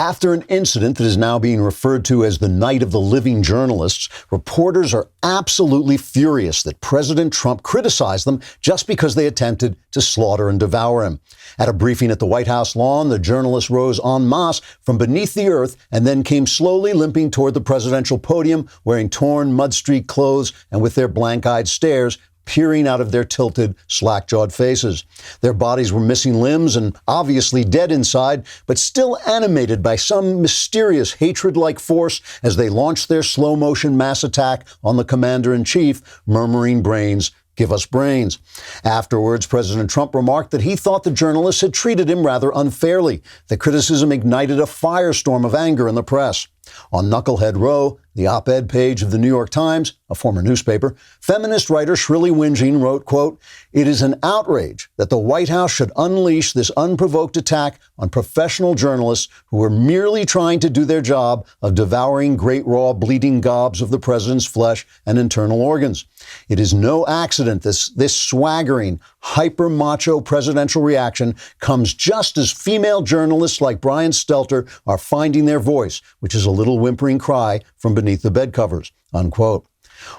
After an incident that is now being referred to as the Night of the Living Journalists, reporters are absolutely furious that President Trump criticized them just because they attempted to slaughter and devour him. At a briefing at the White House lawn, the journalists rose en masse from beneath the earth and then came slowly limping toward the presidential podium, wearing torn, mud-streaked clothes and with their blank-eyed stares peering out of their tilted, slack-jawed faces. Their bodies were missing limbs and obviously dead inside, but still animated by some mysterious hatred-like force as they launched their slow-motion mass attack on the commander-in-chief, murmuring brains, "Give us brains." Afterwards, President Trump remarked that he thought the journalists had treated him rather unfairly. The criticism ignited a firestorm of anger in the press. On Knucklehead Row, the op-ed page of the New York Times, a former newspaper, feminist writer Shrilly Whinging wrote, quote, "It is an outrage that the White House should unleash this unprovoked attack on professional journalists who are merely trying to do their job of devouring great raw bleeding gobs of the president's flesh and internal organs. It is no accident this swaggering, hyper-macho presidential reaction comes just as female journalists like Brian Stelter are finding their voice, which is a little whimpering cry from beneath the bed covers," unquote.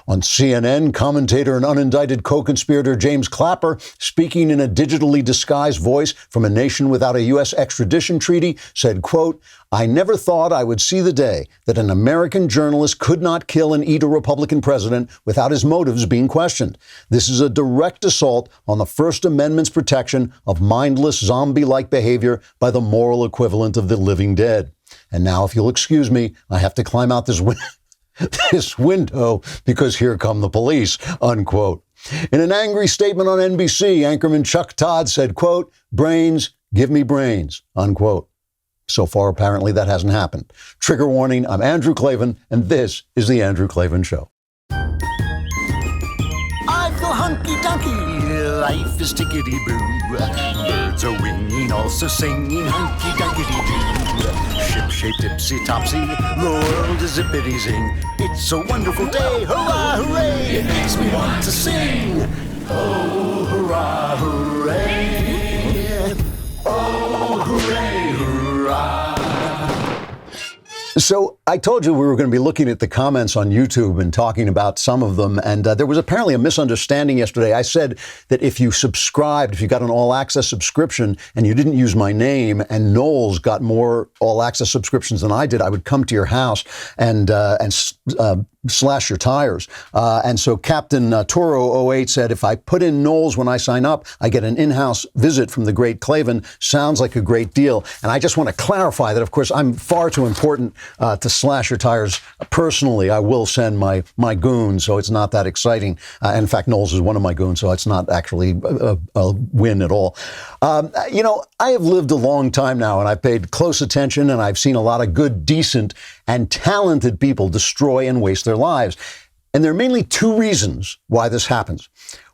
On CNN, commentator and unindicted co-conspirator James Clapper, speaking in a digitally disguised voice from a nation without a U.S. extradition treaty, said, quote, "I never thought I would see the day that an American journalist could not kill and eat a Republican president without his motives being questioned. This is a direct assault on the First Amendment's protection of mindless, zombie-like behavior by the moral equivalent of the living dead. And now, if you'll excuse me, I have to climb out this window because here come the police," unquote. In an angry statement on NBC, anchorman Chuck Todd said, quote, "Brains, give me brains," unquote. So far, apparently, that hasn't happened. Trigger warning, I'm Andrew Klavan, and this is The Andrew Klavan Show. I feel hunky-dunky, life is tickety-boo. Birds are winging, also singing hunky-dunky-doo. Ship-shaped, tipsy-topsy, the world is zippity-zing. It's a wonderful day, hurrah, hooray! It makes me want to sing. Oh, hurrah, hooray! Oh, hooray, hurrah! So I told you we were going to be looking at the comments on YouTube and talking about some of them. And there was apparently a misunderstanding yesterday. I said that if you subscribed, if you got an all-access subscription and you didn't use my name and Knowles got more all-access subscriptions than I did, I would come to your house and slash your tires. And so Captain Toro 08 said, if I put in Knowles when I sign up, I get an in-house visit from the great Klavan. Sounds like a great deal. And I just want to clarify that, of course, I'm far too important to slash your tires personally. I will send my goon, so it's not that exciting. In fact, Knowles is one of my goons, so it's not actually a win at all. I have lived a long time now, and I've paid close attention, and I've seen a lot of good, decent, and talented people destroy and waste their lives. And there are mainly two reasons why this happens.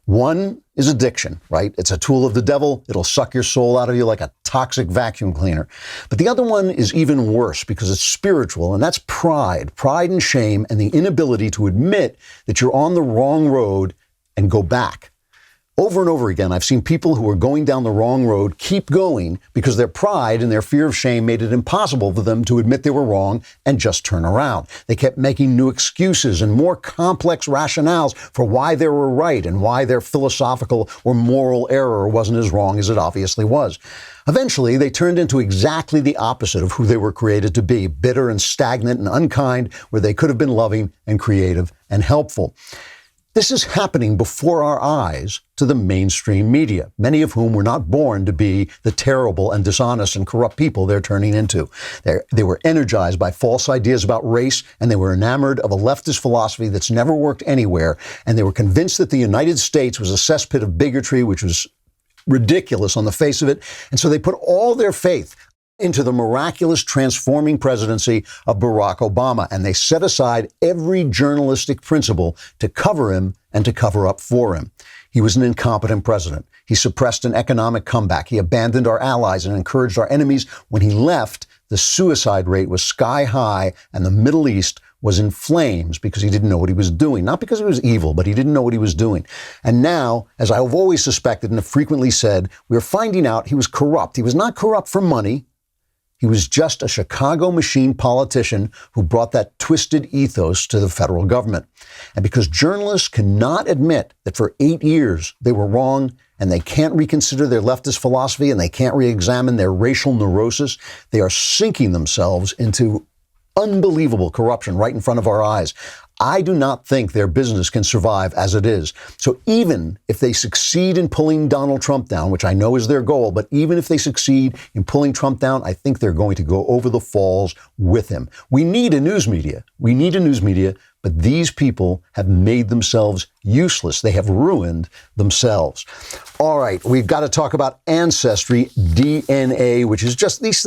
One is addiction, right? It's a tool of the devil. It'll suck your soul out of you like a toxic vacuum cleaner. But the other one is even worse because it's spiritual, and that's pride and shame and the inability to admit that you're on the wrong road and go back. Over and over again, I've seen people who are going down the wrong road keep going because their pride and their fear of shame made it impossible for them to admit they were wrong and just turn around. They kept making new excuses and more complex rationales for why they were right and why their philosophical or moral error wasn't as wrong as it obviously was. Eventually, they turned into exactly the opposite of who they were created to be, bitter and stagnant and unkind, where they could have been loving and creative and helpful. This is happening before our eyes to the mainstream media, many of whom were not born to be the terrible and dishonest and corrupt people they're turning into. They were energized by false ideas about race, and they were enamored of a leftist philosophy that's never worked anywhere, and they were convinced that the United States was a cesspit of bigotry, which was ridiculous on the face of it, and so they put all their faith into the miraculous transforming presidency of Barack Obama, and they set aside every journalistic principle to cover him and to cover up for him. He was an incompetent president. He suppressed an economic comeback. He abandoned our allies and encouraged our enemies. When he left, the suicide rate was sky high, and the Middle East was in flames because he didn't know what he was doing. Not because he was evil, but he didn't know what he was doing. And now, as I've always suspected and have frequently said, we're finding out he was corrupt. He was not corrupt for money. He was just a Chicago machine politician who brought that twisted ethos to the federal government. And because journalists cannot admit that for 8 years they were wrong, and they can't reconsider their leftist philosophy, and they can't re-examine their racial neurosis, they are sinking themselves into unbelievable corruption right in front of our eyes. I do not think their business can survive as it is. So even if they succeed in pulling Donald Trump down, which I know is their goal, but even if they succeed in pulling Trump down, I think they're going to go over the falls with him. We need a news media. We need a news media, but these people have made themselves useless. They have ruined themselves. All right, we've got to talk about ancestry, DNA, which is just, this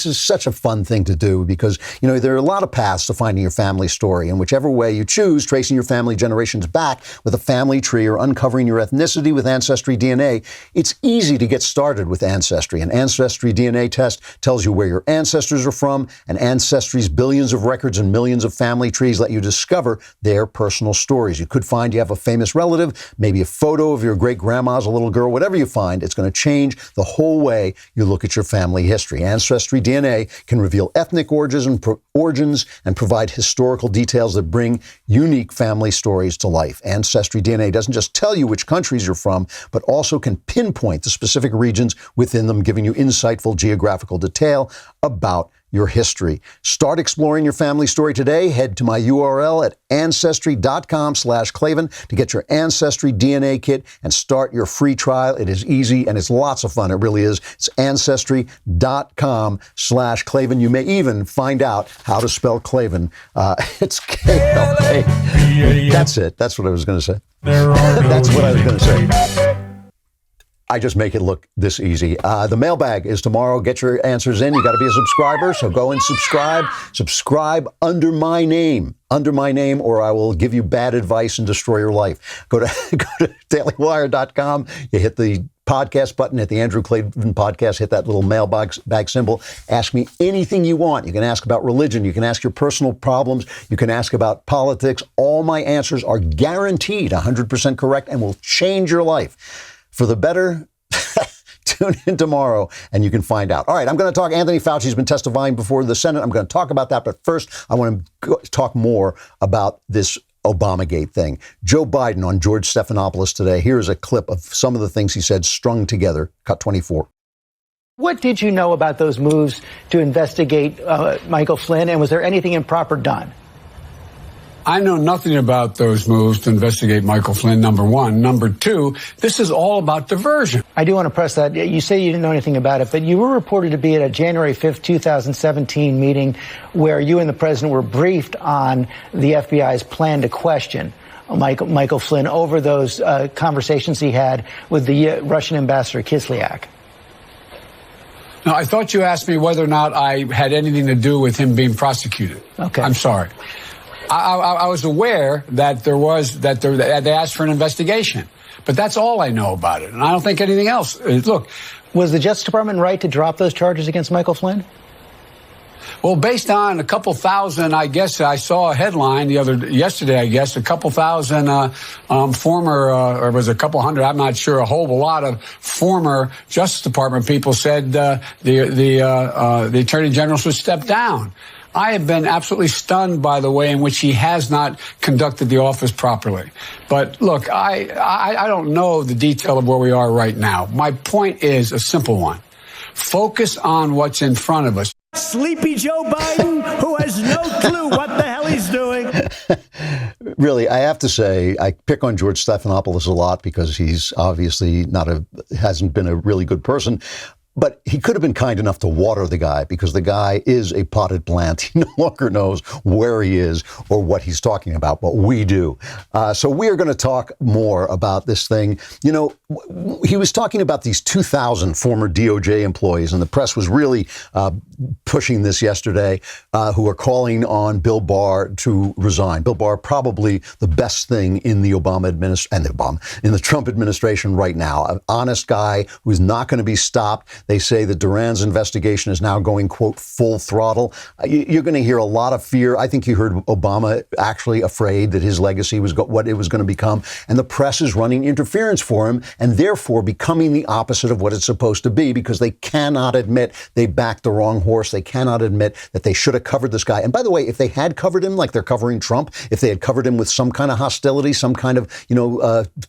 is such a fun thing to do because, there are a lot of paths to finding your family story, and whichever way you choose, tracing your family generations back with a family tree or uncovering your ethnicity with Ancestry DNA, it's easy to get started with Ancestry. An Ancestry DNA test tells you where your ancestors are from, and Ancestry's billions of records and millions of family trees let you discover their personal stories. You could find you have a famous relative, maybe a photo of your great-grandma as a little girl, whatever you find, it's going to change the whole way you look at your family history. Ancestry DNA can reveal ethnic origins and provide historical details that bring unique family stories to life. Ancestry DNA doesn't just tell you which countries you're from, but also can pinpoint the specific regions within them, giving you insightful geographical detail about your history. Start exploring your family story today. Head to my URL at ancestry.com/Klavan to get your Ancestry DNA kit and start your free trial. It is easy and it's lots of fun. It really is. It's ancestry.com/Klavan. You may even find out how to spell Klavan. It's K-L-A. That's it. That's what I was going to say. That's what I was going to say. I just make it look this easy. The mailbag is tomorrow. Get your answers in. You got to be a subscriber, so go and subscribe. Subscribe under my name, or I will give you bad advice and destroy your life. Go to dailywire.com. You hit the podcast button at the Andrew Klavan Podcast. Hit that little mailbag symbol. Ask me anything you want. You can ask about religion. You can ask your personal problems. You can ask about politics. All my answers are guaranteed 100% correct and will change your life for the better. Tune in tomorrow and you can find out. All right, I'm going to talk. Anthony Fauci's been testifying before the Senate. I'm going to talk about that. But first, I want to talk more about this Obamagate thing. Joe Biden on George Stephanopoulos today. Here's a clip of some of the things he said strung together. Cut 24. What did you know about those moves to investigate Michael Flynn? And was there anything improper done? I know nothing about those moves to investigate Michael Flynn, number one. Number two, this is all about diversion. I do want to press that. You say you didn't know anything about it, but you were reported to be at a January 5th, 2017 meeting where you and the president were briefed on the FBI's plan to question Michael Flynn over those conversations he had with the Russian ambassador Kislyak. Now, I thought you asked me whether or not I had anything to do with him being prosecuted. Okay. I'm sorry. I was aware that they asked for an investigation, but that's all I know about it, and I don't think anything else. Look, was the Justice Department right to drop those charges against Michael Flynn? Well, based on a couple thousand, I guess I saw a headline yesterday. I guess a couple thousand former, or was it a couple hundred? I'm not sure. A whole lot of former Justice Department people said the Attorney General should step down. I have been absolutely stunned by the way in which he has not conducted the office properly. But look, I don't know the detail of where we are right now. My point is a simple one. Focus on what's in front of us. Sleepy Joe Biden, who has no clue what the hell he's doing. Really, I have to say, I pick on George Stephanopoulos a lot because he's obviously hasn't been a really good person. But he could have been kind enough to water the guy because the guy is a potted plant. He no longer knows where he is or what he's talking about, but we do. So we are going to talk more about this thing. You know, he was talking about these 2,000 former DOJ employees, and the press was really pushing this yesterday, who are calling on Bill Barr to resign. Bill Barr, probably the best thing in the in the Trump administration right now. An honest guy who's not going to be stopped. They say that Duran's investigation is now going, quote, full throttle. You're going to hear a lot of fear. I think you heard Obama actually afraid that his legacy was what it was going to become. And the press is running interference for him and therefore becoming the opposite of what it's supposed to be, because they cannot admit they backed the wrong horse. They cannot admit that they should have covered this guy. And by the way, if they had covered him like they're covering Trump, if they had covered him with some kind of hostility, some kind of,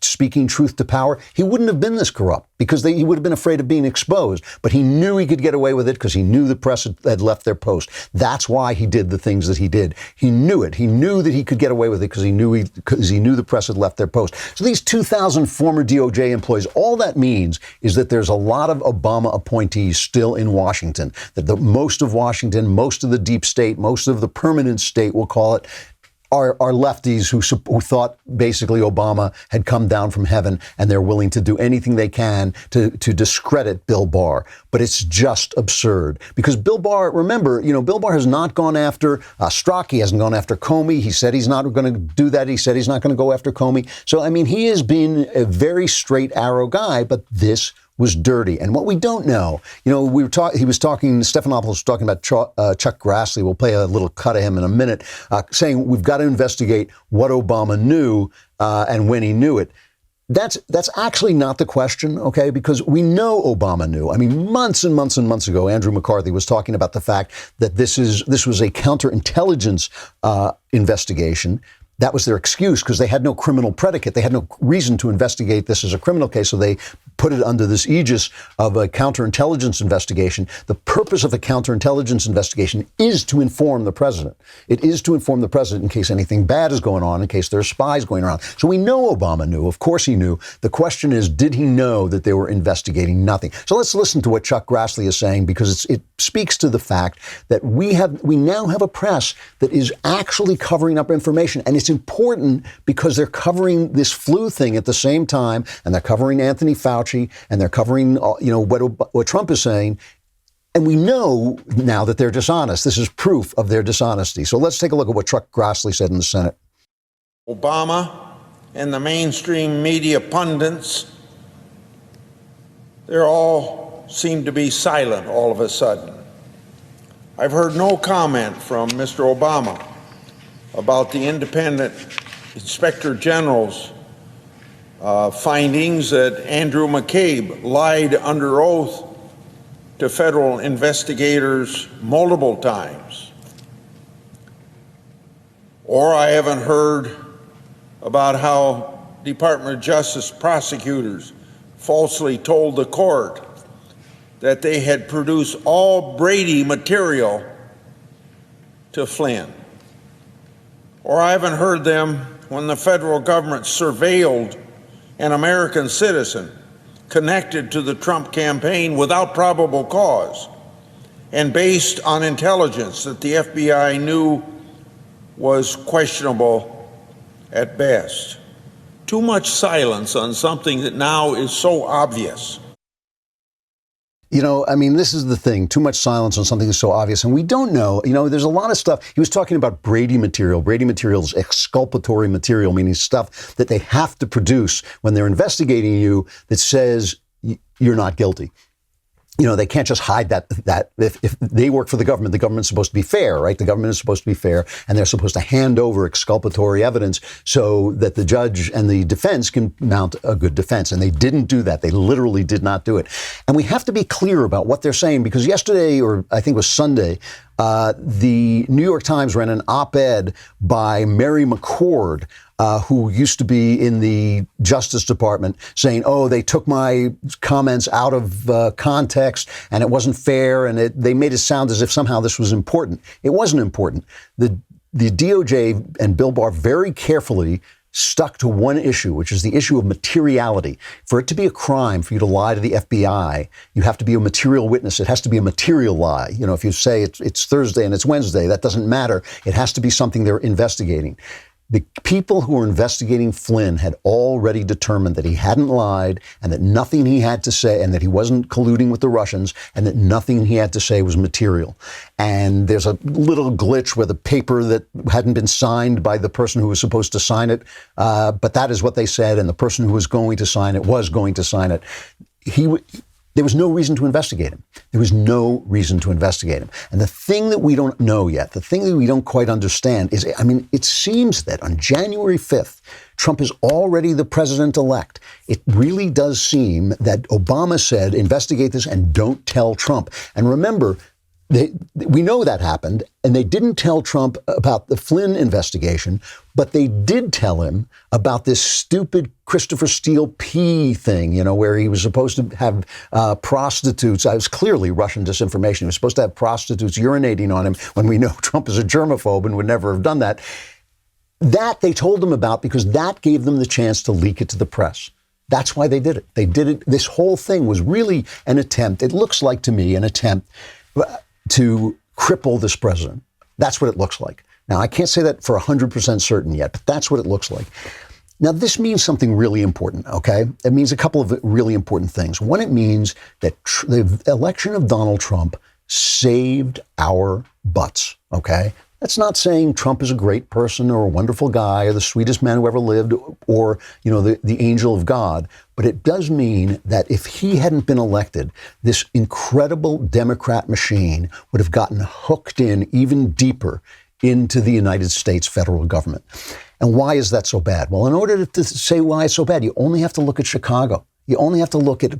speaking truth to power, he wouldn't have been this corrupt, because he would have been afraid of being exposed. But he knew he could get away with it because he knew the press had left their post. That's why he did the things that he did. He knew it. He knew that he could get away with it because he knew the press had left their post. So these 2,000 former DOJ employees, all that means is that there's a lot of Obama appointees still in Washington, that most of Washington, most of the deep state, most of the permanent state, we'll call it, are lefties who thought basically Obama had come down from heaven, and they're willing to do anything they can to discredit Bill Barr. But it's just absurd, because Bill Barr, remember, Bill Barr has not gone after Strzok. He hasn't gone after Comey. He said he's not going to do that. He said he's not going to go after Comey. So, I mean, he has been a very straight arrow guy, but this was dirty. And what we don't know, he was talking, Stephanopoulos was talking about Chuck Grassley. We'll play a little cut of him in a minute, saying we've got to investigate what Obama knew and when he knew it. That's actually not the question, okay? Because we know Obama knew. I mean, months and months and months ago, Andrew McCarthy was talking about the fact that this was a counterintelligence investigation. That was their excuse, because they had no criminal predicate. They had no reason to investigate this as a criminal case, so they put it under this aegis of a counterintelligence investigation. The purpose of a counterintelligence investigation is to inform the president. It is to inform the president in case anything bad is going on, in case there are spies going around. So we know Obama knew. Of course he knew. The question is, did he know that they were investigating nothing? So let's listen to what Chuck Grassley is saying, because it speaks to the fact that we now have a press that is actually covering up information. And it's important because they're covering this flu thing at the same time, and they're covering Anthony Fauci, and they're covering, what Trump is saying. And we know now that they're dishonest. This is proof of their dishonesty. So let's take a look at what Chuck Grassley said in the Senate. Obama and the mainstream media pundits, they all seem to be silent all of a sudden. I've heard no comment from Mr. Obama about the independent Inspector General's findings that Andrew McCabe lied under oath to federal investigators multiple times. Or I haven't heard about how Department of Justice prosecutors falsely told the court that they had produced all Brady material to Flynn. Or I haven't heard them when the federal government surveilled an American citizen connected to the Trump campaign without probable cause and based on intelligence that the FBI knew was questionable at best. Too much silence on something that now is so obvious. This is the thing. Too much silence on something that's so obvious. And we don't know. There's a lot of stuff. He was talking about Brady material. Brady material is exculpatory material, meaning stuff that they have to produce when they're investigating you that says you're not guilty. They can't just hide that if they work for the government's supposed to be fair, right? The government is supposed to be fair, and they're supposed to hand over exculpatory evidence so that the judge and the defense can mount a good defense. And they didn't do that. They literally did not do it. And we have to be clear about what they're saying, because yesterday, or I think it was Sunday, the New York Times ran an op-ed by Mary McCord, who used to be in the Justice Department, saying, they took my comments out of context and it wasn't fair, and they made it sound as if somehow this was important. It wasn't important. The DOJ and Bill Barr very carefully stuck to one issue, which is the issue of materiality. For it to be a crime for you to lie to the FBI, you have to be a material witness. It has to be a material lie. If you say it's Thursday and it's Wednesday, that doesn't matter. It has to be something they're investigating. The people who were investigating Flynn had already determined that he hadn't lied, and that nothing he had to say, and that he wasn't colluding with the Russians, and that nothing he had to say was material. And there's a little glitch where the paper that hadn't been signed by the person who was supposed to sign it, but that is what they said, and the person who was going to sign it was going to sign it. There was no reason to investigate him. There was no reason to investigate him. And the thing that we don't know yet, the thing that we don't quite understand is, I mean, it seems that on January 5th, Trump is already the president-elect. It really does seem that Obama said, investigate this and don't tell Trump. And remember, we know that happened, and they didn't tell Trump about the Flynn investigation, but they did tell him about this stupid Christopher Steele P thing, you know, where he was supposed to have prostitutes. I was clearly Russian disinformation. He was supposed to have prostitutes urinating on him when we know Trump is a germaphobe and would never have done that. That they told him about because that gave them the chance to leak it to the press. That's why they did it. They did it. This whole thing was really an attempt. It looks like to me an attempt to cripple this president. That's what it looks like. Now, I can't say that for 100% certain yet, but that's what it looks like. Now, this means something really important, okay? It means a couple of really important things. One, it means that the election of Donald Trump saved our butts, okay? That's not saying Trump is a great person or a wonderful guy or the sweetest man who ever lived or, you know, the angel of God. But it does mean that if he hadn't been elected, this incredible Democrat machine would have gotten hooked in even deeper into the United States federal government. And why is that so bad? Well, in order to say why it's so bad, you only have to look at Chicago. You only have to look at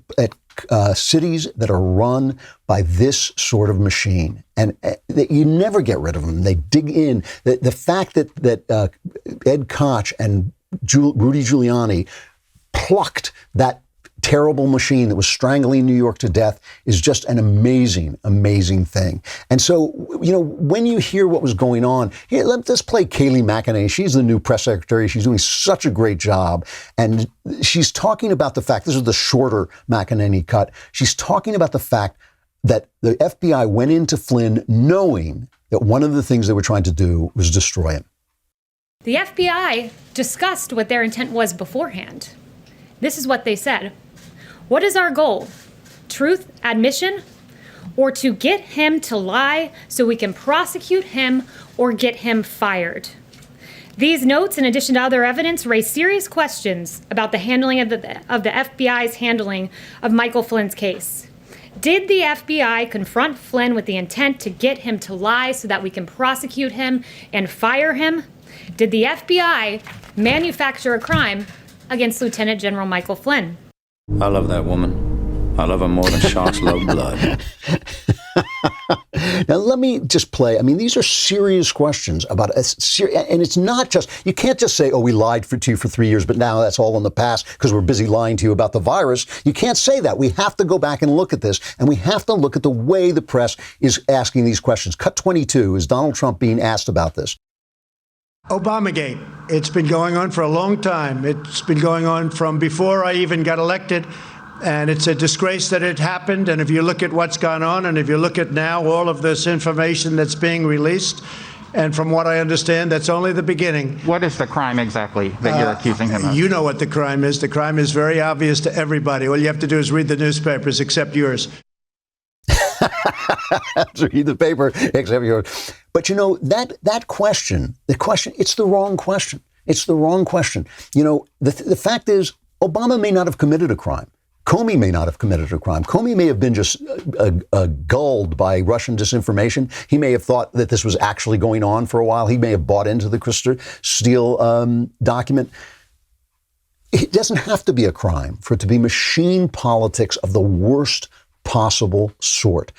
cities that are run by this sort of machine. And you never get rid of them. They dig in. The fact that Ed Koch and Rudy Giuliani plucked that terrible machine that was strangling New York to death is just an amazing, amazing thing. And so, you know, when you hear what was going on, here, let's play Kayleigh McEnany. She's the new press secretary. She's doing such a great job. And she's talking about the fact, this is the shorter McEnany cut, she's talking about the fact that the FBI went into Flynn knowing that one of the things they were trying to do was destroy him. The FBI discussed what their intent was beforehand. This is what they said. What is our goal? Truth, admission, or to get him to lie so we can prosecute him or get him fired? These notes, in addition to other evidence, raise serious questions about the handling of the FBI's handling of Michael Flynn's case. Did the FBI confront Flynn with the intent to get him to lie so that we can prosecute him and fire him? Did the FBI manufacture a crime against Lieutenant General Michael Flynn? I love that woman. I love her more than sharks love blood. Now, let me just play. I mean, these are serious questions about and it's not just, you can't just say, oh, we lied to you for 3 years, but now that's all in the past because we're busy lying to you about the virus. You can't say that. We have to go back and look at this, and we have to look at the way the press is asking these questions. Cut 22 is Donald Trump being asked about this. Obamagate. It's been going on for a long time. It's been going on from before I even got elected. And it's a disgrace that it happened. And if you look at what's gone on, and if you look at now all of this information that's being released, and from what I understand, that's only the beginning. What is the crime exactly that you're accusing him of? You know what the crime is. The crime is very obvious to everybody. All you have to do is read the newspapers, except yours. Read the paper, except yours. But you know, that question, it's the wrong question. It's the wrong question. You know, the fact is, Obama may not have committed a crime. Comey may not have committed a crime. Comey may have been just gulled by Russian disinformation. He may have thought that this was actually going on for a while. He may have bought into the Christopher Steele document. It doesn't have to be a crime for it to be machine politics of the worst possible sort.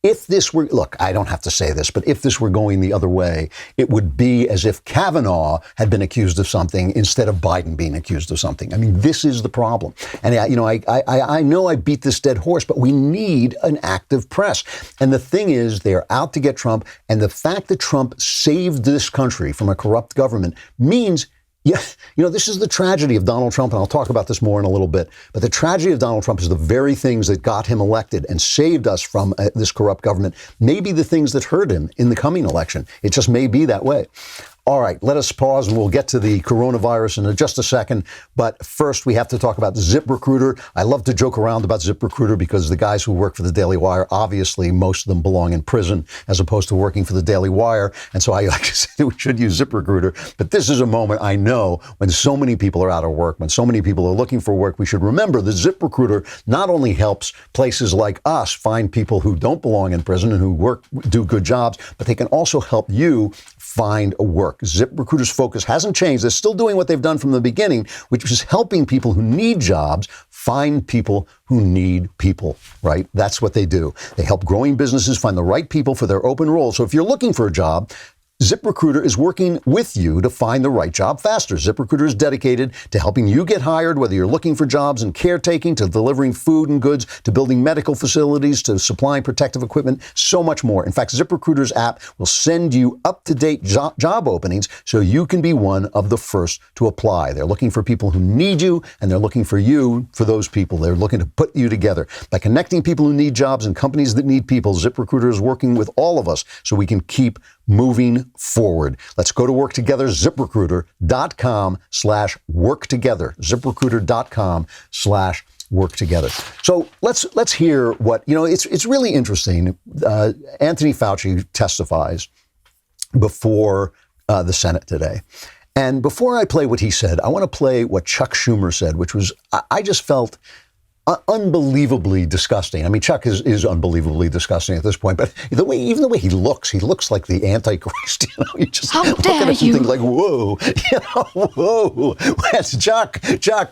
If this were, look, I don't have to say this, but if this were going the other way, it would be as if Kavanaugh had been accused of something instead of Biden being accused of something. I mean, this is the problem. And, I know I beat this dead horse, but we need an active press. And the thing is, they're out to get Trump. And the fact that Trump saved this country from a corrupt government means, yeah, you know, this is the tragedy of Donald Trump, and I'll talk about this more in a little bit. But the tragedy of Donald Trump is the very things that got him elected and saved us from this corrupt government may be the things that hurt him in the coming election. It just may be that way. All right, let us pause and we'll get to the coronavirus in just a second. But first, we have to talk about ZipRecruiter. I love to joke around about ZipRecruiter because the guys who work for the Daily Wire, obviously, most of them belong in prison as opposed to working for the Daily Wire. And so I like to say we should use ZipRecruiter. But this is a moment I know when so many people are out of work, when so many people are looking for work, we should remember that ZipRecruiter not only helps places like us find people who don't belong in prison and who do good jobs, but they can also help you find a work. ZipRecruiter's focus hasn't changed. They're still doing what they've done from the beginning, which is helping people who need jobs find people who need people, right? That's what they do. They help growing businesses find the right people for their open roles. So if you're looking for a job, ZipRecruiter is working with you to find the right job faster. ZipRecruiter is dedicated to helping you get hired, whether you're looking for jobs in caretaking, to delivering food and goods, to building medical facilities, to supplying protective equipment, so much more. In fact, ZipRecruiter's app will send you up-to-date job openings so you can be one of the first to apply. They're looking for people who need you, and they're looking for you for those people. They're looking to put you together. By connecting people who need jobs and companies that need people, ZipRecruiter is working with all of us so we can keep moving forward. Let's go to work together. ZipRecruiter.com/work together. ZipRecruiter.com/work together. So let's hear what, it's really interesting. Anthony Fauci testifies before the Senate today. And before I play what he said, I want to play what Chuck Schumer said, which was, I just felt unbelievably disgusting. I mean, Chuck is unbelievably disgusting at this point, but even the way he looks like the Antichrist. You just How look dare at it you? and think like, whoa, whoa. That's Chuck.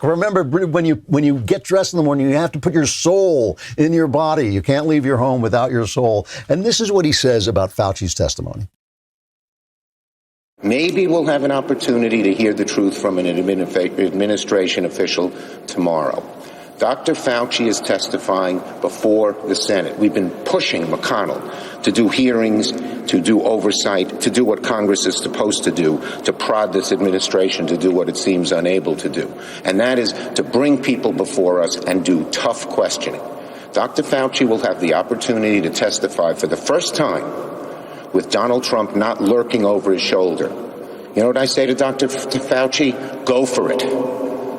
Remember when you get dressed in the morning, you have to put your soul in your body. You can't leave your home without your soul. And this is what he says about Fauci's testimony. Maybe we'll have an opportunity to hear the truth from an administration official tomorrow. Dr. Fauci is testifying before the Senate. We've been pushing McConnell to do hearings, to do oversight, to do what Congress is supposed to do, to prod this administration to do what it seems unable to do. And that is to bring people before us and do tough questioning. Dr. Fauci will have the opportunity to testify for the first time with Donald Trump not lurking over his shoulder. You know what I say to Dr. Fauci? Go for it.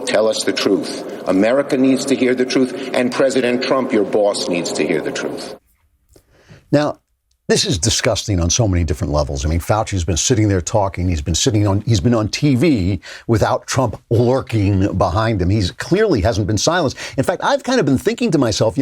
Tell us the truth. America needs to hear the truth, and President Trump, your boss, needs to hear the truth. Now, this is disgusting on so many different levels. I mean, Fauci's been sitting there talking. He's been on TV without Trump lurking behind him. He's clearly hasn't been silenced. In fact, I've kind of been thinking to myself,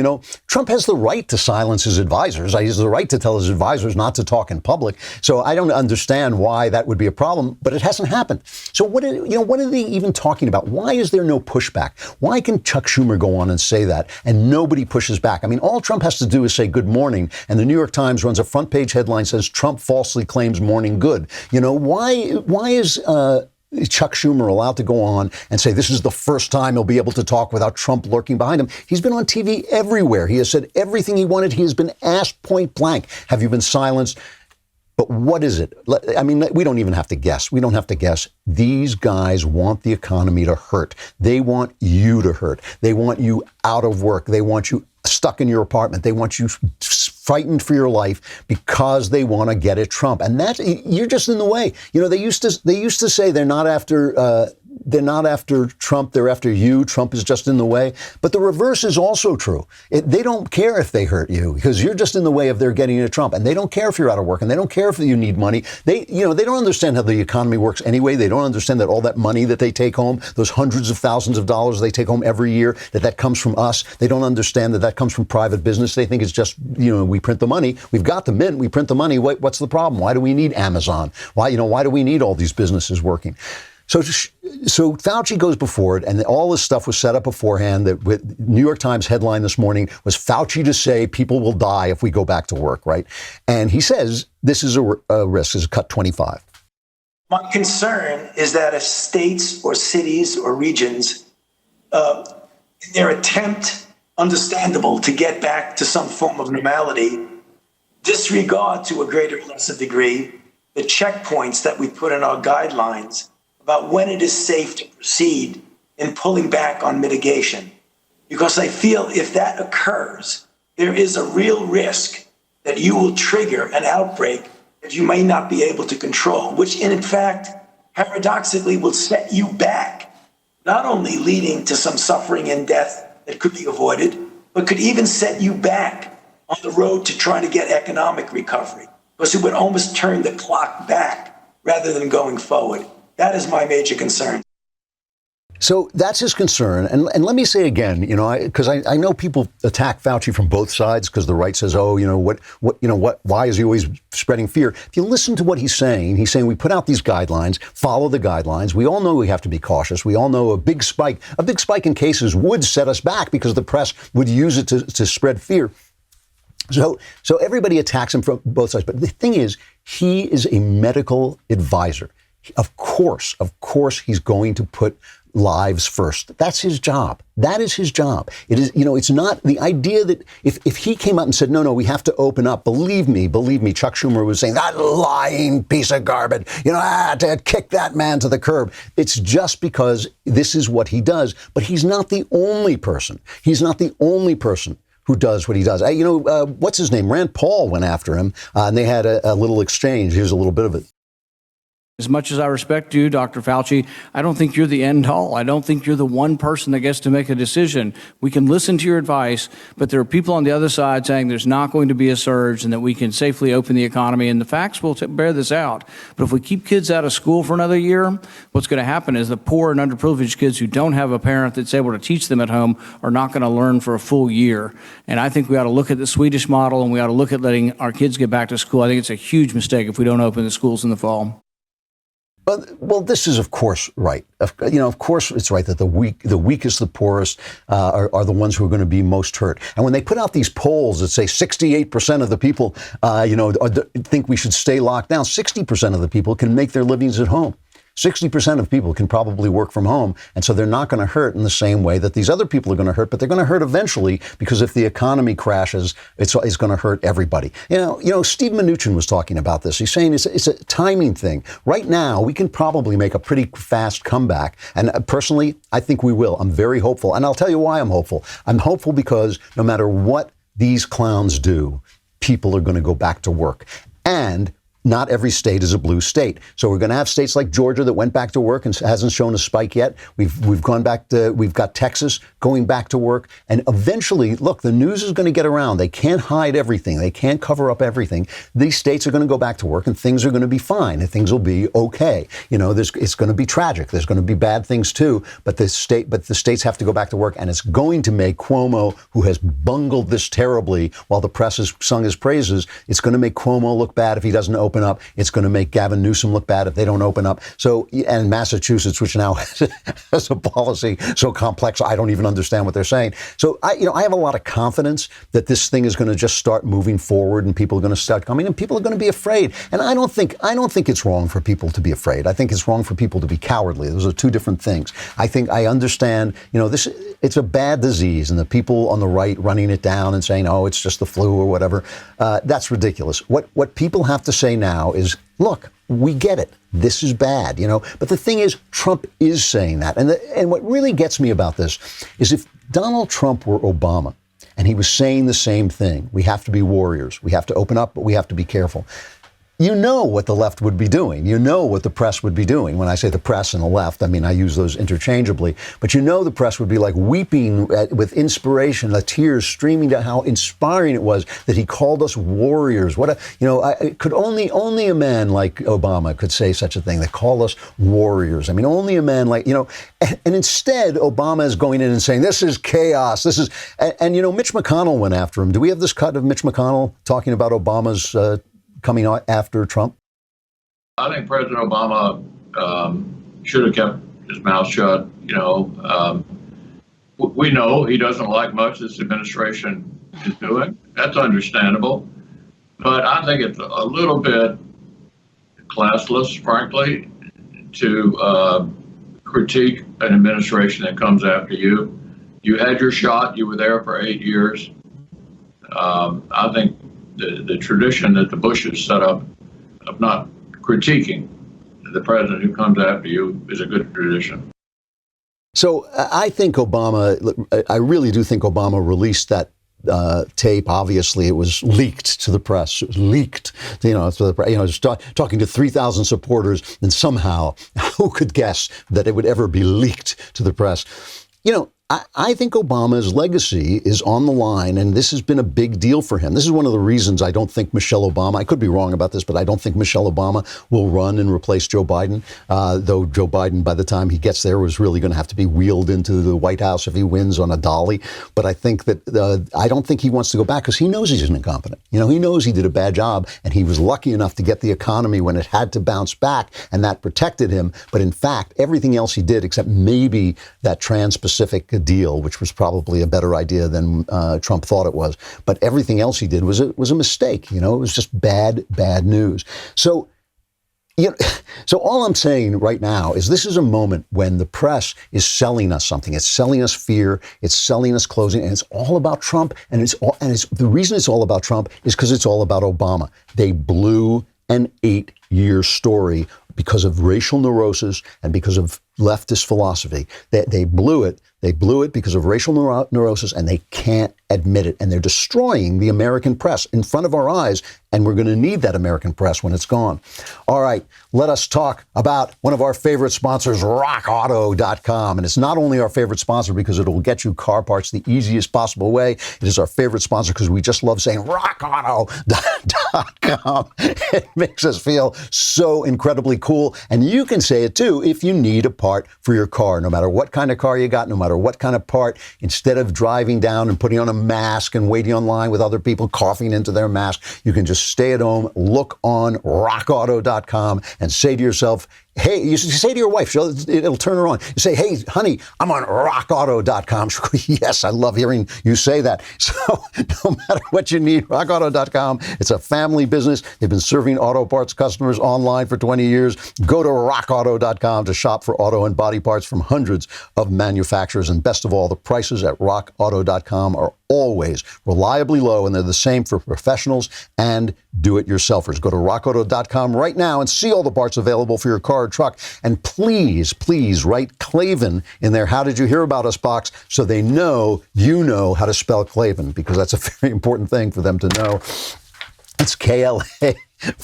Trump has the right to silence his advisors. He has the right to tell his advisors not to talk in public. So I don't understand why that would be a problem, but it hasn't happened. So what are they even talking about? Why is there no pushback? Why can Chuck Schumer go on and say that and nobody pushes back? I mean, all Trump has to do is say good morning, and the New York Times runs a front page headline says Trump falsely claims morning good. Why is Chuck Schumer allowed to go on and say this is the first time he'll be able to talk without Trump lurking behind him? He's been on TV everywhere. He has said everything he wanted. He has been asked point blank, have you been silenced? But what is it? I mean, we don't even have to guess. We don't have to guess. These guys want the economy to hurt. They want you to hurt. They want you out of work. They want you stuck in your apartment. They want you frightened for your life because they want to get at Trump. And you're just in the way. They used to say they're not after Trump, they're after you. Trump is just in the way. But the reverse is also true. They don't care if they hurt you because you're just in the way of their getting at Trump. And they don't care if you're out of work, and they don't care if you need money. They don't understand how the economy works anyway. They don't understand that all that money that they take home, those hundreds of thousands of dollars they take home every year, that comes from us. They don't understand that comes from private business. They think it's just, we print the money. We've got the mint. We print the money. What's the problem? Why do we need Amazon? Why do we need all these businesses working? So Fauci goes before it, and all this stuff was set up beforehand. That with New York Times headline this morning was Fauci to say people will die if we go back to work, right? And he says this is a risk. This is cut 25. My concern is that if states or cities or regions, in their attempt, understandable, to get back to some form of normality, disregard to a greater or lesser degree the checkpoints that we put in our guidelines about when it is safe to proceed in pulling back on mitigation. Because I feel if that occurs, there is a real risk that you will trigger an outbreak that you may not be able to control, which in fact, paradoxically will set you back, not only leading to some suffering and death that could be avoided, but could even set you back on the road to trying to get economic recovery, because it would almost turn the clock back rather than going forward. That is my major concern. So that's his concern. And let me say again, because I know people attack Fauci from both sides because the right says, oh, why is he always spreading fear? If you listen to what he's saying we put out these guidelines, follow the guidelines. We all know we have to be cautious. We all know a big spike in cases would set us back because the press would use it to spread fear. So everybody attacks him from both sides. But the thing is, he is a medical advisor. Of course, he's going to put lives first. That's his job. That is his job. It is, it's not the idea that if he came out and said, no, we have to open up. Believe me, Chuck Schumer was saying that lying piece of garbage, to kick that man to the curb. It's just because this is what he does. But he's not the only person. He's not the only person who does what he does. What's his name? Rand Paul went after him and they had a little exchange. Here's a little bit of it. As much as I respect you, Dr. Fauci, I don't think you're the end all. I don't think you're the one person that gets to make a decision. We can listen to your advice, but there are people on the other side saying there's not going to be a surge and that we can safely open the economy, and the facts will bear this out. But if we keep kids out of school for another year, what's going to happen is the poor and underprivileged kids who don't have a parent that's able to teach them at home are not going to learn for a full year. And I think we ought to look at the Swedish model, and we ought to look at letting our kids get back to school. I think it's a huge mistake if we don't open the schools in the fall. Well, this is, of course, right. Of course, it's right that the weakest, the poorest are the ones who are going to be most hurt. And when they put out these polls that say 68% of the people, think we should stay locked down, 60% of the people can make their livings at home. 60% of people can probably work from home. And so they're not going to hurt in the same way that these other people are going to hurt, but they're going to hurt eventually because if the economy crashes, it's going to hurt everybody. Steve Mnuchin was talking about this. He's saying it's a timing thing. Right now, we can probably make a pretty fast comeback. And personally, I think we will. I'm very hopeful. And I'll tell you why I'm hopeful. I'm hopeful because no matter what these clowns do, people are going to go back to work. And not every state is a blue state. So we're going to have states like Georgia that went back to work and hasn't shown a spike yet. We've got Texas going back to work. And eventually, look, the news is going to get around. They can't hide everything. They can't cover up everything. These states are going to go back to work and things are going to be fine and things will be okay. It's going to be tragic. There's going to be bad things too, but the states have to go back to work, and it's going to make Cuomo, who has bungled this terribly while the press has sung his praises, it's going to make Cuomo look bad if he doesn't open up. It's going to make Gavin Newsom look bad if they don't open up. So, and Massachusetts, which now has a policy so complex, I don't even understand what they're saying. So, I have a lot of confidence that this thing is going to just start moving forward and people are going to start coming and people are going to be afraid. And I don't think it's wrong for people to be afraid. I think it's wrong for people to be cowardly. Those are two different things. I understand, it's a bad disease, and the people on the right running it down and saying, oh, it's just the flu or whatever. That's ridiculous. What people have to say now is, look, we get it. This is bad, But the thing is, Trump is saying that. And what really gets me about this is if Donald Trump were Obama and he was saying the same thing, we have to be warriors. We have to open up, but we have to be careful. You know what the left would be doing. You know what the press would be doing. When I say the press and the left, I mean, I use those interchangeably. But the press would be like weeping with inspiration, the tears streaming to how inspiring it was that he called us warriors. Could only a man like Obama could say such a thing, that call us warriors. I mean, only a man like, and instead Obama is going in and saying, this is chaos. This is, and Mitch McConnell went after him. Do we have this cut of Mitch McConnell talking about Obama's coming out after Trump? I think President Obama should have kept his mouth shut. We know he doesn't like much this administration is doing. That's understandable. But I think it's a little bit classless, frankly, to critique an administration that comes after you. You had your shot. You were there for 8 years. I think the tradition that the Bushes set up of not critiquing the president who comes after you is a good tradition. So I think I really do think Obama released that tape. Obviously, it was leaked to the press. It was leaked, talking to 3,000 supporters, and somehow, who could guess that it would ever be leaked to the press? I think Obama's legacy is on the line, and this has been a big deal for him. This is one of the reasons I don't think Michelle Obama, I could be wrong about this, but I don't think Michelle Obama will run and replace Joe Biden, though Joe Biden, by the time he gets there, was really going to have to be wheeled into the White House if he wins on a dolly. But I think that I don't think he wants to go back because he knows he's incompetent. He knows he did a bad job, and he was lucky enough to get the economy when it had to bounce back, and that protected him. But in fact, everything else he did, except maybe that Trans-Pacific deal, which was probably a better idea than Trump thought it was. But everything else he did was a mistake. It was just bad news. So all I'm saying right now is this is a moment when the press is selling us something. It's selling us fear. It's selling us closing, and it's all about Trump. And the reason it's all about Trump is because it's all about Obama. They blew an 8-year story because of racial neurosis and because of leftist philosophy. They blew it. They blew it because of racial neurosis, and they can't admit it. And they're destroying the American press in front of our eyes, and we're going to need that American press when it's gone. All right, let us talk about one of our favorite sponsors, RockAuto.com. And it's not only our favorite sponsor because it will get you car parts the easiest possible way. It is our favorite sponsor because we just love saying RockAuto.com. It makes us feel so incredibly cool. And you can say it too if you need a part for your car, no matter what kind of car you got, no matter what kind of part. Instead of driving down and putting on a mask and waiting online with other people coughing into their mask, you can just stay at home, look on RockAuto.com and say to yourself, hey, you say to your wife, it'll turn her on. You say, hey, honey, I'm on RockAuto.com. Yes, I love hearing you say that. So no matter what you need, RockAuto.com. It's a family business. They've been serving auto parts customers online for 20 years. Go to RockAuto.com to shop for auto and body parts from hundreds of manufacturers. And best of all, the prices at RockAuto.com are always reliably low, and they're the same for professionals and do-it-yourselfers. Go to RockAuto.com right now and see all the parts available for your car or truck. And please, please write Klavan in their How Did You Hear About Us box so they know you know how to spell Klavan, because that's a very important thing for them to know. It's Klavan.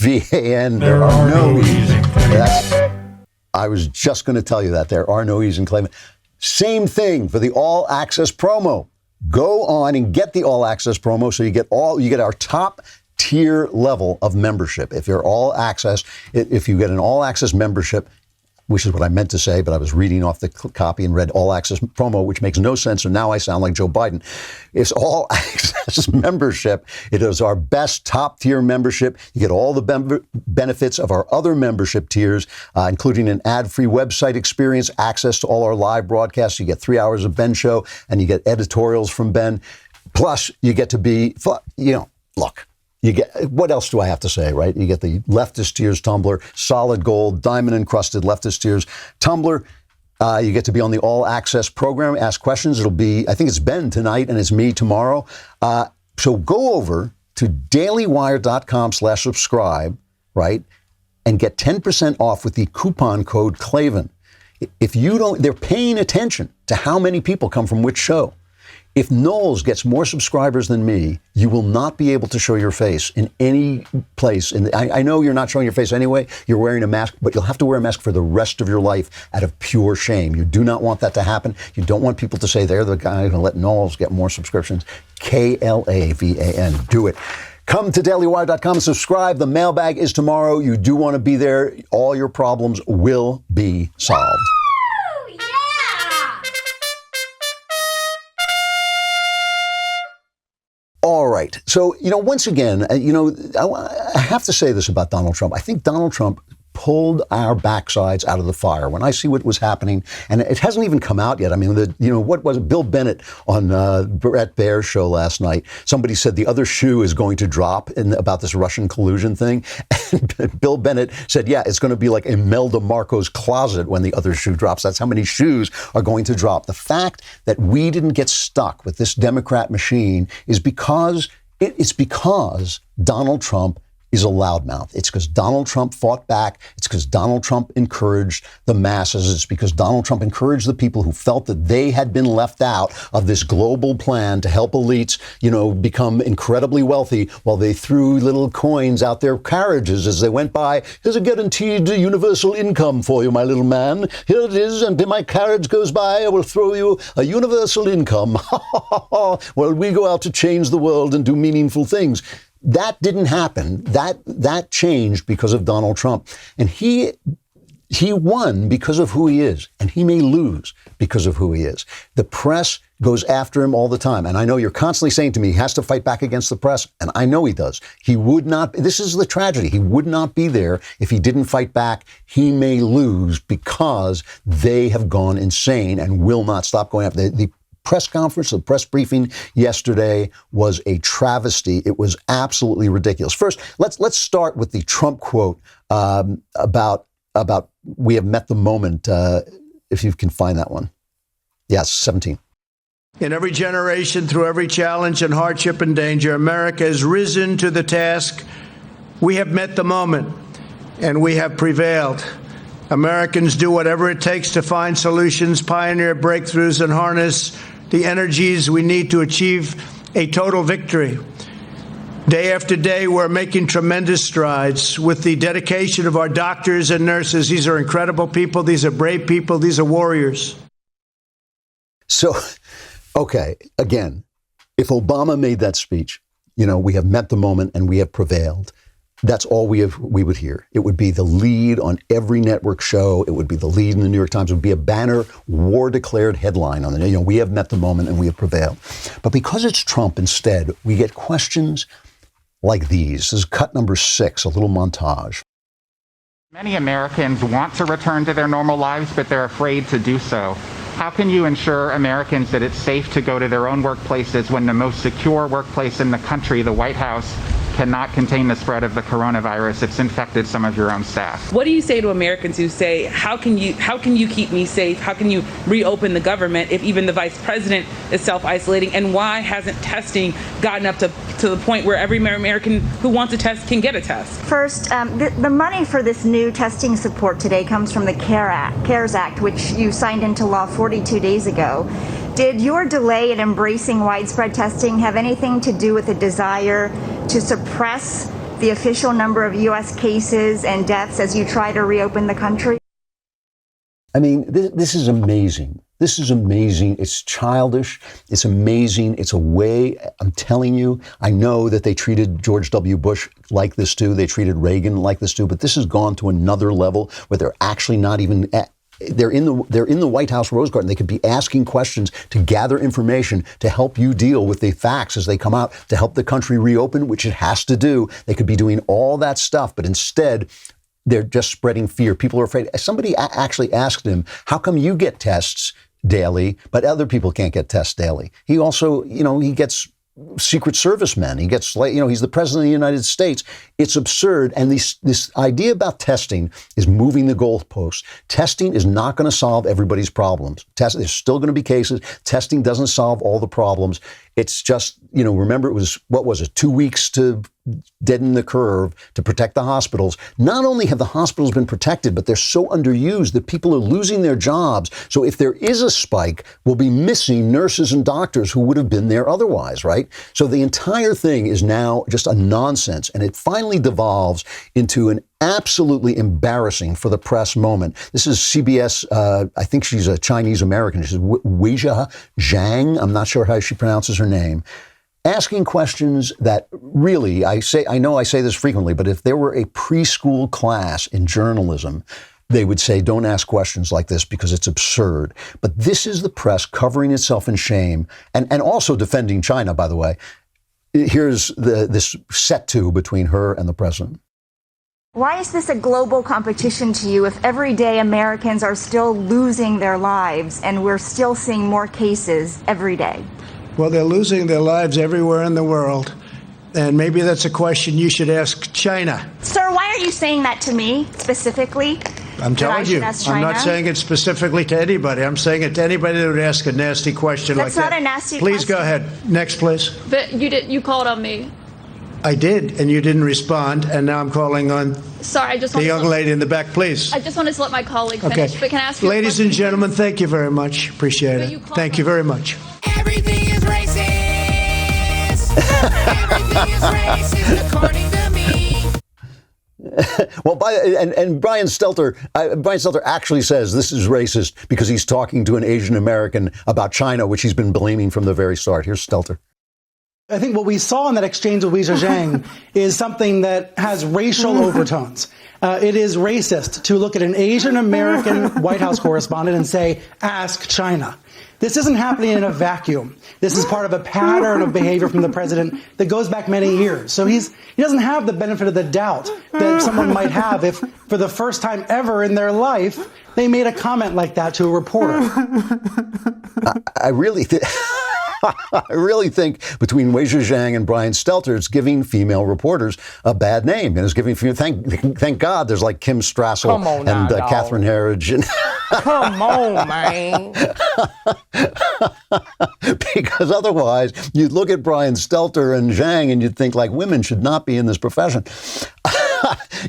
There are no E's in Klavan. I was just going to tell you that. There are no E's in Klavan. Same thing for the All Access promo. Go on and get the All Access promo so you get our top tier level of membership. If you're All Access, if you get an All Access membership, which is what I meant to say, but I was reading off the copy and read All Access promo, which makes no sense. So now I sound like Joe Biden. It's All Access membership. It is our best top tier membership. You get all the benefits of our other membership tiers, including an ad-free website experience, access to all our live broadcasts. You get 3 hours of Ben show, and you get editorials from Ben. Plus, you get to be, look. You get, what else do I have to say, right? You get the leftist tiers tumbler, solid gold, diamond encrusted leftist tiers tumbler. You get to be on the All Access program, ask questions. It'll be, I think it's Ben tonight and it's me tomorrow. So go over to dailywire.com/subscribe, right? And get 10% off with the coupon code Klavan. If you don't, they're paying attention to how many people come from which show. If Knowles gets more subscribers than me, you will not be able to show your face in any place. I know you're not showing your face anyway. You're wearing a mask, but you'll have to wear a mask for the rest of your life out of pure shame. You do not want that to happen. You don't want people to say they're the guy who let Knowles get more subscriptions. Klavan. Do it. Come to dailywire.com and subscribe. The mailbag is tomorrow. You do want to be there. All your problems will be solved. All right. So, once again, I have to say this about Donald Trump. I think Donald Trump pulled our backsides out of the fire. When I see what was happening, and it hasn't even come out yet. I mean, what was it? Bill Bennett on Brett Baer's show last night. Somebody said the other shoe is going to drop about this Russian collusion thing. And Bill Bennett said, yeah, it's going to be like Imelda Marco's closet when the other shoe drops. That's how many shoes are going to drop. The fact that we didn't get stuck with this Democrat machine is because Donald Trump is a loudmouth. It's because Donald Trump fought back. It's because Donald Trump encouraged the masses. It's because Donald Trump encouraged the people who felt that they had been left out of this global plan to help elites, become incredibly wealthy while they threw little coins out their carriages as they went by. Here's a guaranteed universal income for you, my little man. Here it is, and when my carriage goes by, I will throw you a universal income. Well, we go out to change the world and do meaningful things. That didn't happen. That changed because of Donald Trump. And he won because of who he is, and he may lose because of who he is. The press goes after him all the time. And I know you're constantly saying to me, he has to fight back against the press. And I know he does. He would not. This is the tragedy. He would not be there if he didn't fight back. He may lose because they have gone insane and will not stop going after the press conference, the press briefing yesterday was a travesty. It was absolutely ridiculous. First, let's start with the Trump quote about we have met the moment. If you can find that one. Yes, 17. In every generation, through every challenge and hardship and danger, America has risen to the task. We have met the moment, and we have prevailed. Americans do whatever it takes to find solutions, pioneer breakthroughs, and harness the energies we need to achieve a total victory. Day after day, we're making tremendous strides with the dedication of our doctors and nurses. These are incredible people. These are brave people. These are warriors. So, okay, again, if Obama made that speech, we have met the moment and we have prevailed. That's all we would hear. It would be the lead on every network show. It would be the lead in the New York Times. It would be a banner, war-declared headline on it. We have met the moment and we have prevailed. But because it's Trump instead, we get questions like these. This is cut number 6, a little montage. Many Americans want to return to their normal lives, but they're afraid to do so. How can you ensure Americans that it's safe to go to their own workplaces when the most secure workplace in the country, the White House, cannot contain the spread of the coronavirus? It's infected some of your own staff. What do you say to Americans who say, how can you keep me safe? How can you reopen the government if even the vice president is self-isolating? And why hasn't testing gotten up to the point where every American who wants a test can get a test? First, the money for this new testing support today comes from the CARES Act, which you signed into law 42 days ago. Did your delay in embracing widespread testing have anything to do with a desire to suppress the official number of U.S. cases and deaths as you try to reopen the country? I mean, this is amazing. This is amazing. It's childish. It's amazing. It's a way, I'm telling you, I know that they treated George W. Bush like this too. They treated Reagan like this too. But this has gone to another level where they're actually not even they're in the White House Rose Garden. They could be asking questions to gather information to help you deal with the facts as they come out, to help the country reopen, which it has to do. They could be doing all that stuff, but instead they're just spreading fear. People are afraid. Somebody actually asked him, how come you get tests daily, but other people can't get tests daily? He also, he gets Secret Service men. He gets, he's the president of the United States. It's absurd. And this idea about testing is moving the goalposts. Testing is not going to solve everybody's problems. There's still going to be cases. Testing doesn't solve all the problems. It's just, remember it was, 2 weeks to deaden the curve to protect the hospitals. Not only have the hospitals been protected, but they're so underused that people are losing their jobs. So if there is a spike, we'll be missing nurses and doctors who would have been there otherwise, right? So the entire thing is now just a nonsense, and it finally devolves into an absolutely embarrassing for the press moment. This is CBS, I think she's a Chinese American. She's Weijia Zhang. I'm not sure how she pronounces her name. Asking questions that really, I know I say this frequently, but if there were a preschool class in journalism, they would say, don't ask questions like this because it's absurd. But this is the press covering itself in shame and also defending China, by the way. Here's this set to between her and the president. Why is this a global competition to you if every day Americans are still losing their lives and we're still seeing more cases every day? Well, they're losing their lives everywhere in the world. And maybe that's a question you should ask China. Sir, why are you saying that to me specifically? I'm telling you, I'm not saying it specifically to anybody. I'm saying it to anybody that would ask a nasty question like that. That's not a nasty question. Please go ahead. Next, please. But you called on me. I did, and you didn't respond, and now I'm calling on Sorry, I just the young lady in the back, please. I just wanted to let my colleague Okay. finish, but can I ask you Ladies and gentlemen, thank you very much. Appreciate it. Thank you very much. Everything is racist. Everything is racist according to me. Well, and Brian Stelter actually says this is racist because he's talking to an Asian American about China, which he's been blaming from the very start. Here's Stelter. I think what we saw in that exchange with Wei Zhejiang is something that has racial overtones. It is racist to look at an Asian American White House correspondent and say, ask China. This isn't happening in a vacuum. This is part of a pattern of behavior from the president that goes back many years. So he doesn't have the benefit of the doubt that someone might have if, for the first time ever in their life, they made a comment like that to a reporter. I really think between Wei Zhejiang and Brian Stelter, it's giving female reporters a bad name. And it's giving thank God there's like Kim Strassel and Catherine Herridge. And Come on, man. Because otherwise, you'd look at Brian Stelter and Zhang and you'd think like women should not be in this profession.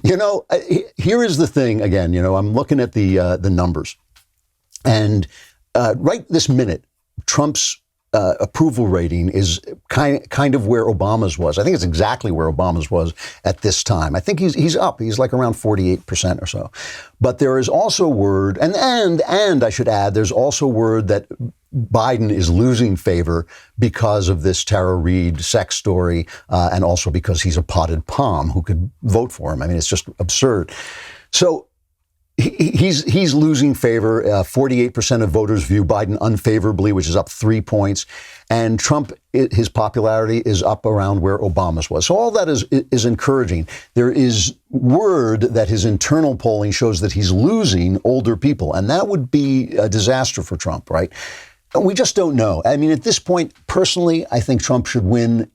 Here is the thing again. I'm looking at the numbers, and right this minute, Trump's approval rating is kind of where Obama's was. I think it's exactly where Obama's was at this time. I think he's up. He's like around 48% or so. But there is also word, and I should add, there's also word that Biden is losing favor because of this Tara Reade sex story, and also because he's a potted palm who could vote for him. I mean, it's just absurd. So he's losing favor. 48% of voters view Biden unfavorably, which is up 3 points. And Trump, his popularity is up around where Obama's was. So all that is encouraging. There is word that his internal polling shows that he's losing older people. And that would be a disaster for Trump, right? We just don't know. I mean, at this point, personally, I think Trump should win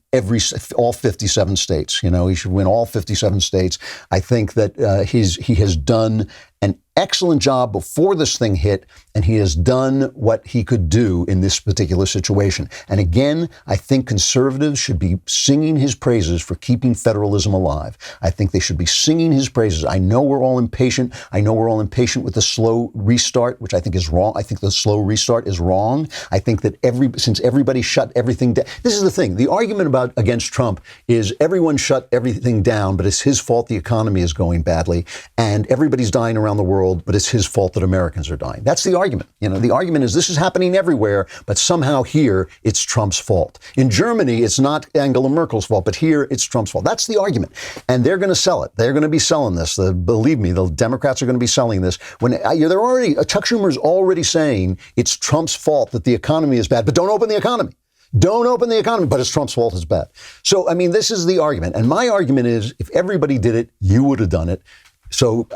all 57 states. He should win all 57 states. I think that he has done an excellent job before this thing hit, and he has done what he could do in this particular situation. And again, I think conservatives should be singing his praises for keeping federalism alive. I think they should be singing his praises. I know we're all impatient. I know we're all impatient with the slow restart, which I think is wrong. I think the slow restart is wrong. I think that since everybody shut everything down, this is the thing. The argument against Trump is everyone shut everything down, but it's his fault the economy is going badly, and everybody's dying around the world, but it's his fault that Americans are dying. That's the argument. The argument is this is happening everywhere, but somehow here it's Trump's fault. In Germany, it's not Angela Merkel's fault, but here it's Trump's fault. That's the argument. And they're going to sell it. They're going to be selling this. Believe me, the Democrats are going to be selling this. Chuck Schumer's already saying it's Trump's fault that the economy is bad, but don't open the economy. Don't open the economy, but it's Trump's fault it's bad. So, I mean, this is the argument. And my argument is if everybody did it, you would have done it. So,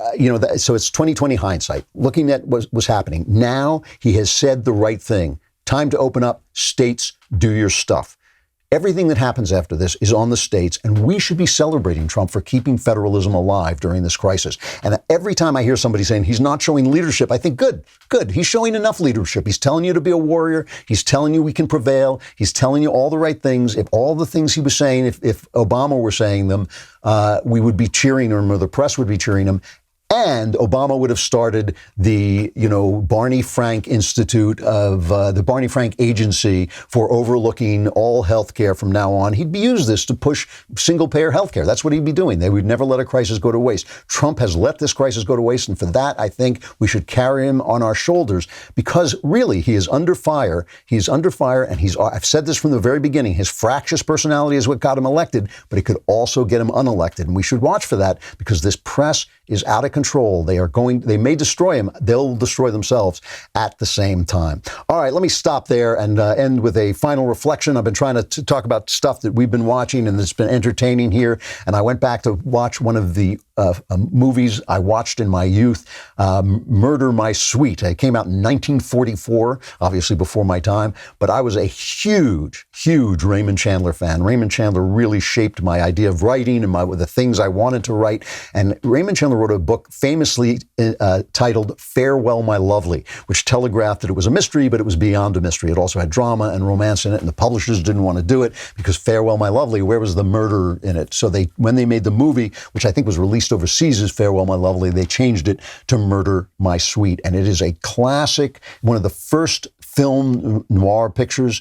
so it's 2020 hindsight, looking at what was happening. Now he has said the right thing. Time to open up. States, do your stuff. Everything that happens after this is on the states, and we should be celebrating Trump for keeping federalism alive during this crisis. And every time I hear somebody saying he's not showing leadership, I think, good. He's showing enough leadership. He's telling you to be a warrior. He's telling you we can prevail. He's telling you all the right things. If all the things he was saying, if Obama were saying them, we would be cheering him, or the press would be cheering him. And Obama would have started the, Barney Frank Institute of the Barney Frank Agency for overlooking all health care from now on. He'd use this to push single payer health care. That's what he'd be doing. They would never let a crisis go to waste. Trump has let this crisis go to waste. And for that, I think we should carry him on our shoulders because really he is under fire. He's under fire. And I've said this from the very beginning. His fractious personality is what got him elected, but it could also get him unelected. And we should watch for that because this press is out of control. They may destroy him. They'll destroy themselves at the same time. All right, let me stop there and end with a final reflection. I've been trying to talk about stuff that we've been watching and that's been entertaining here. And I went back to watch one of the movies I watched in my youth, Murder, My Sweet. It came out in 1944, obviously before my time, but I was a huge Raymond Chandler fan. Raymond Chandler really shaped my idea of writing and the things I wanted to write. And Raymond Chandler wrote a book famously titled Farewell, My Lovely, which telegraphed that it was a mystery, but it was beyond a mystery. It also had drama and romance in it, and the publishers didn't want to do it because Farewell, My Lovely, where was the murder in it? So when they made the movie, which I think was released overseas as Farewell, My Lovely, they changed it to Murder, My Sweet. And it is a classic, one of the first film noir pictures,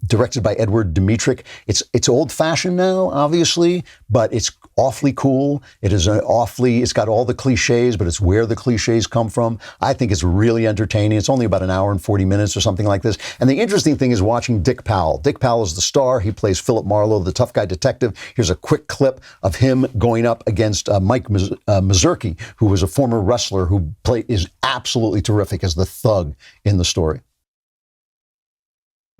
directed by Edward Dmytryk. It's old-fashioned now, obviously, but it's awfully cool. It's got all the cliches, but it's where the cliches come from. I think it's really entertaining. It's only about an hour and 40 minutes or something like this. And the interesting thing is watching Dick Powell. Dick Powell is the star. He plays Philip Marlowe, the tough guy detective. Here's a quick clip of him going up against Mike Mazurki, who was a former wrestler who is absolutely terrific as the thug in the story.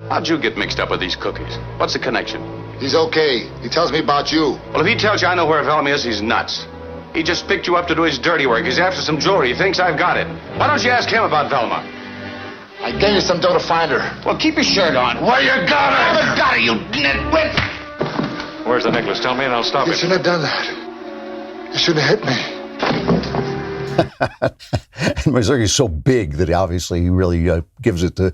How'd you get mixed up with these cookies? What's the connection? He's okay. He tells me about you. Well, if he tells you I know where Velma is, he's nuts. He just picked you up to do his dirty work. He's after some jewelry. He thinks I've got it. Why don't you ask him about Velma? I gave you some dough to find her. Well, keep your shirt on. Where you got her? I haven't got her, you nitwit! Where's the necklace? Tell me and I'll stop You it. shouldn't have done that. You shouldn't have hit me. And Mazurki is so big that obviously he really gives it to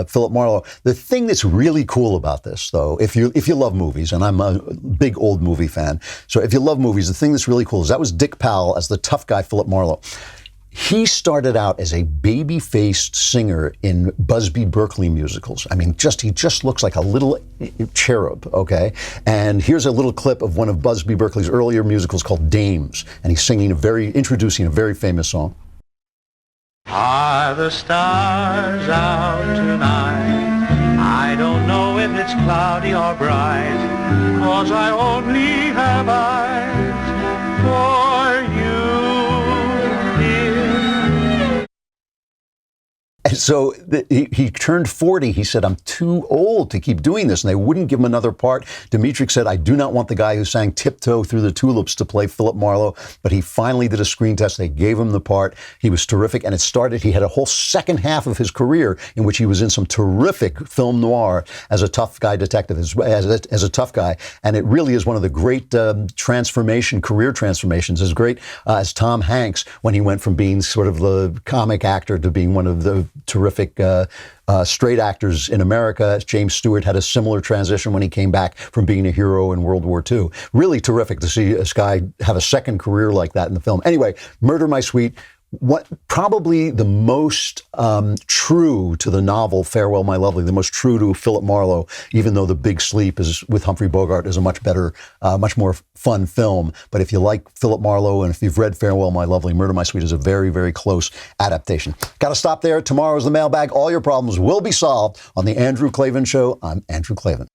Philip Marlowe. The thing that's really cool about this, though, if you love movies, and I'm a big old movie fan, so if you love movies, the thing that's really cool is that was Dick Powell as the tough guy, Philip Marlowe. He started out as a baby-faced singer in Busby Berkeley musicals. I mean, he just looks like a little cherub, okay? And here's a little clip of one of Busby Berkeley's earlier musicals called Dames, and he's introducing a very famous song. Are the stars out tonight? I don't know if it's cloudy or bright, 'cause I only have eyes for you. And so he turned 40. He said, I'm too old to keep doing this. And they wouldn't give him another part. Dmytryk said, I do not want the guy who sang Tiptoe Through the Tulips to play Philip Marlowe. But he finally did a screen test. They gave him the part. He was terrific. And he had a whole second half of his career in which he was in some terrific film noir as a tough guy detective, as a tough guy. And it really is one of the great career transformations, as great as Tom Hanks when he went from being sort of the comic actor to being one of the terrific straight actors in America. James Stewart had a similar transition when he came back from being a hero in World War II. Really terrific to see this guy have a second career like that in the film. Anyway, Murder, My Sweet, probably the most true to the novel Farewell, My Lovely, the most true to Philip Marlowe, even though The Big Sleep is with Humphrey Bogart is a much better, much more fun film. But if you like Philip Marlowe and if you've read Farewell, My Lovely, Murder, My Sweet is a very, very close adaptation. Got to stop there. Tomorrow's the mailbag. All your problems will be solved on The Andrew Klavan Show. I'm Andrew Klavan.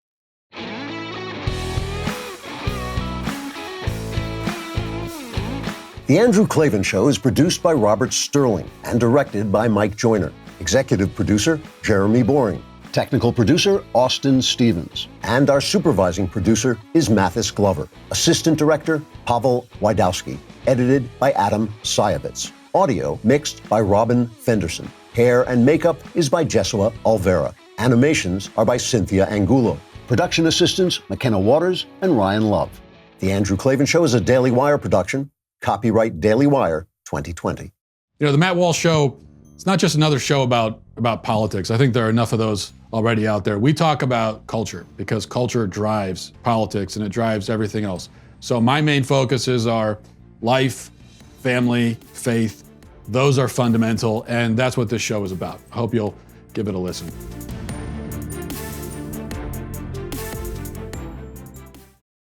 The Andrew Klavan Show is produced by Robert Sterling and directed by Mike Joyner. Executive producer, Jeremy Boring. Technical producer, Austin Stevens. And our supervising producer is Mathis Glover. Assistant director, Pavel Wydowski. Edited by Adam Sayevitz. Audio mixed by Robin Fenderson. Hair and makeup is by Jesua Alvera. Animations are by Cynthia Angulo. Production assistants, McKenna Waters and Ryan Love. The Andrew Klavan Show is a Daily Wire production. Copyright Daily Wire 2020. You know, the Matt Walsh Show, it's not just another show about politics. I think there are enough of those already out there. We talk about culture because culture drives politics and it drives everything else. So my main focuses are life, family, faith. Those are fundamental, and that's what this show is about. I hope you'll give it a listen.